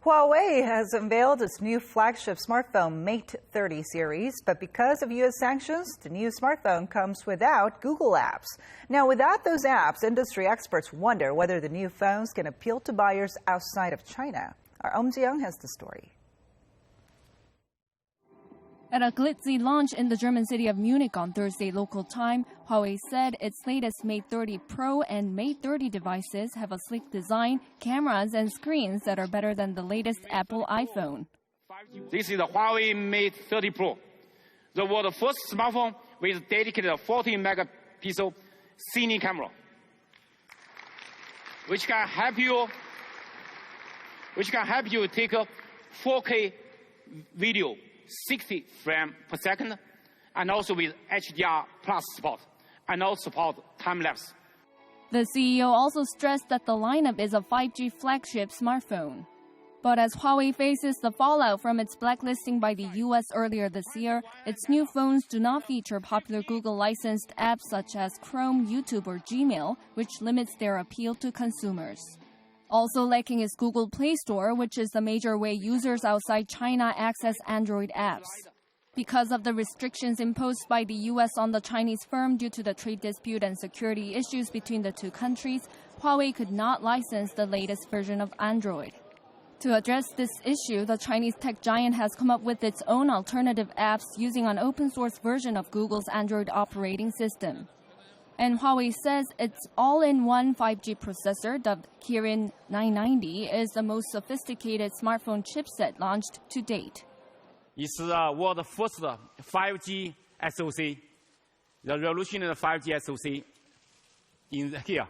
Huawei has unveiled its new flagship smartphone Mate 30 series, but because of U.S. sanctions, the new smartphone comes without Google apps. Now, without those apps, industry experts wonder whether the new phones can appeal to buyers outside of China. Our Eum Ji-young has the story. At a glitzy launch in the German city of Munich on Thursday local time, Huawei said its latest Mate 30 Pro and Mate 30 devices have a sleek design, cameras, and screens that are better than the latest Apple iPhone. This is the Huawei Mate 30 Pro, the world's first smartphone with dedicated 14-megapixel cine camera, which can help you take a 4K video 60 frames per second, and also with HDR Plus support, and also support time-lapse. The CEO also stressed that the lineup is a 5G flagship smartphone. But as Huawei faces the fallout from its blacklisting by the U.S. earlier this year, its new phones do not feature popular Google-licensed apps such as Chrome, YouTube, or Gmail, which limits their appeal to consumers. Also lacking is Google Play Store, which is the major way users outside China access Android apps. Because of the restrictions imposed by the U.S. on the Chinese firm due to the trade dispute and security issues between the two countries, Huawei could not license the latest version of Android. To address this issue, the Chinese tech giant has come up with its own alternative apps using an open-source version of Google's Android operating system. And Huawei says its all-in-one 5G processor, dubbed Kirin 990, is the most sophisticated smartphone chipset launched to date. It's the world's first 5G SoC, the revolutionary 5G SoC in here.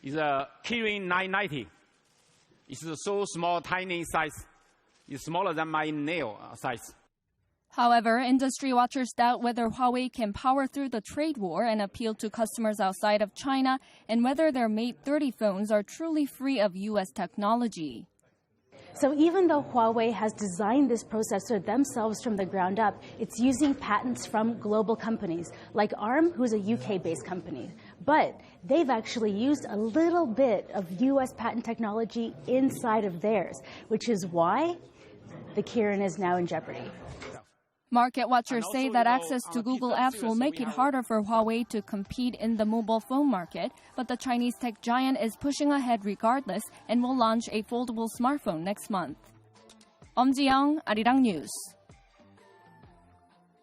It's a Kirin 990. It's so small, tiny size. It's smaller than my nail size. However, industry watchers doubt whether Huawei can power through the trade war and appeal to customers outside of China, and whether their Mate 30 phones are truly free of U.S. technology. So even though Huawei has designed this processor themselves from the ground up, it's using patents from global companies, like ARM, who's a UK-based company. But they've actually used a little bit of U.S. patent technology inside of theirs, which is why the Kirin is now in jeopardy. Market watchers say that access to Google apps will make it harder for Huawei to compete in the mobile phone market, but the Chinese tech giant is pushing ahead regardless and will launch a foldable smartphone next month. Eum Ji-young, Arirang News.